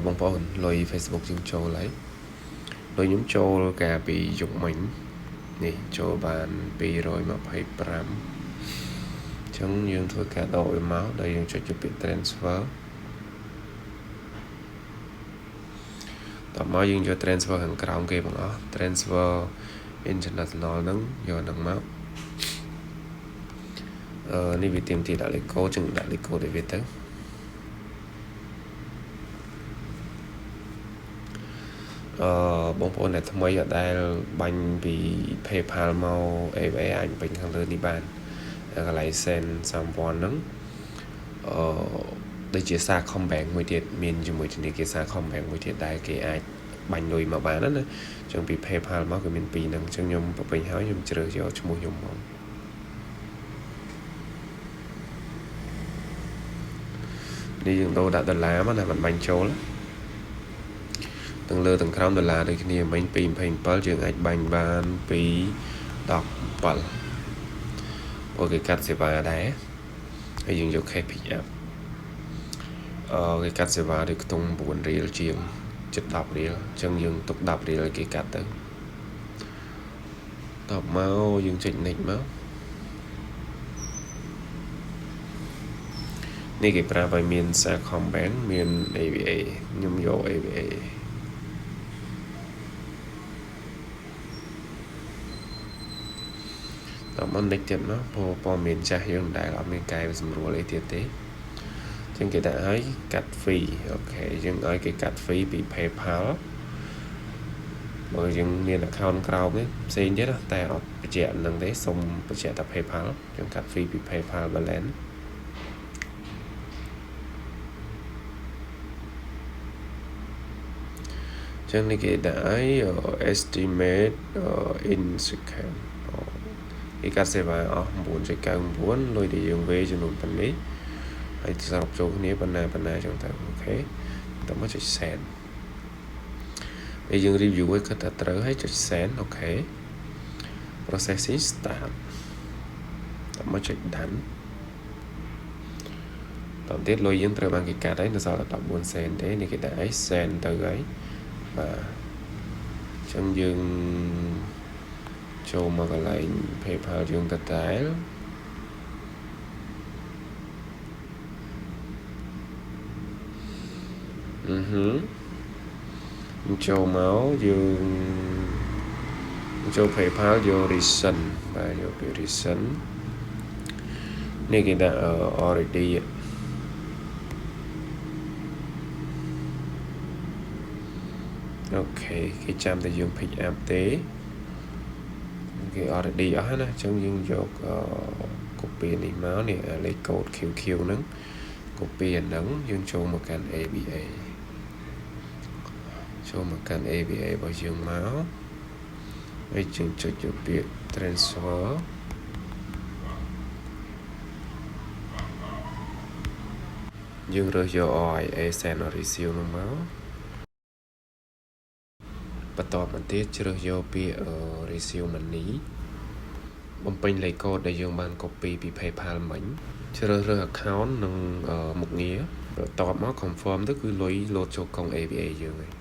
បងប្អូនលុយ Facebook យើងចូលហើយលុយខ្ញុំចូលកាលពីយប់មិញនេះចូលបាន225ចឹងយើងធ្វើការដកវាមកដល់យើងចុចពាក្យ transfer តមកយើងយក transfer ខាងក្រោមគេបងអស់ transfer international ហ្នឹងយកហ្នឹងមកនេះវាទៀមទីដាក់លេខកូដចឹងដាក់លេខកូដឲ្យវាទៅបងប្អូនដែលថ្មីអត់ដែលបាញ់ពី PayPal មក ABA អាចពេញខាងលើនេះបានកន្លែង send someone ហ្នឹងដូចជាសារ Combank មួយទៀតមានជាមួយធនាគារសារ Combank មួយទៀតដែលគេអាចបាញ់លុយមកបានណាចឹងពី PayPal មកគឺមានពីរហ្នឹងចឹងខ្ញុំប្រពេញហើយខ្ញុំជ្រើសយកឈ្មោះខ្ញុំមកនេះយើងដូរដាក់ដុល្លារមកណាមិនបាញ់ចូលទាំងលើទាំងក្រោមដុល្លារដូចគ្នាមិញ2.27យើងអាចបាញ់បានពី17អូគេកាត់សេវាដែរហើយយើងយក cash pick up គេកាត់សេវាដូចខ្ទង់9រៀលជាង7-10រៀលអញ្ចឹងយើងទុក10រៀលឲ្យគេកាត់ទៅតបមកយើងចុច next មកនេះគេប្រាប់ឲ្យមានសារ Combank មាន ABA ខ្ញុំយក ABAតមក next ទៀតមកព័ត៌មានចាស់យើងមិនដែលអត់មានកែសម្រួលអីទៀតទេចឹងគេដាក់ឲ្យកាត់ fee អូខេយើងឲ្យគេកាត់ fee ពី PayPal បើយើងមាន account ក្រោមនេះផ្សេងទៀតតែអត់បញ្ជាក់ហ្នឹងទេសូមបញ្ជាក់តែ PayPal យើងកាត់ fee ពី PayPal balance ចឹងនេះគេដាក់ឲ្យ estimate in second គេកាត់សេវាអស់ 9.99 លុយដែលយើងវេចំនួនប៉ុណ្នេះហើយសរុបចូលគ្នាប៉ុណ្ណាចឹងទៅអូខេតមកចុច send ហើយយើង review ឲ្យគាត់ថាត្រូវហើយចុច send អូខេ processing start តមកចុច done តទៅទៀតលុយយើងត្រូវបានគេកាត់ហើយនៅសល់តែ14សេនទេនេះគេដាក់ឲ្យ send ទៅហើយបាទចឹងយើងចូលមកកន្លែង PayPal យើងទៅតែចូលមកយើងចូល PayPal យក recent បាទយកពី recent នេះគេដាក់ already អូខេគេចាំតែយើង pick up ទេគេ already អស់ណាអញ្ចឹងយើងយក copy នេះមកនេះលេខកូដ QQ ហ្នឹង copy អាហ្នឹងយើងចូលមកកាន់ ABA ចូលមកកាន់ ABA របស់យើងមកហើយយើងចុចយកពាក្យ transfer យើងរើសយក RIA send or receive ហ្នឹងមកបន្តមកទៀតជ្រើសយកពាក្យ receive money បំពេញលេខកូដដែលយើងបាន copy ពី PayPal មិញជ្រើសរើស account និងមុខងារបន្ទាប់មក confirm ទៅគឺលុយលោតចូលកុង ABA យើងហើយ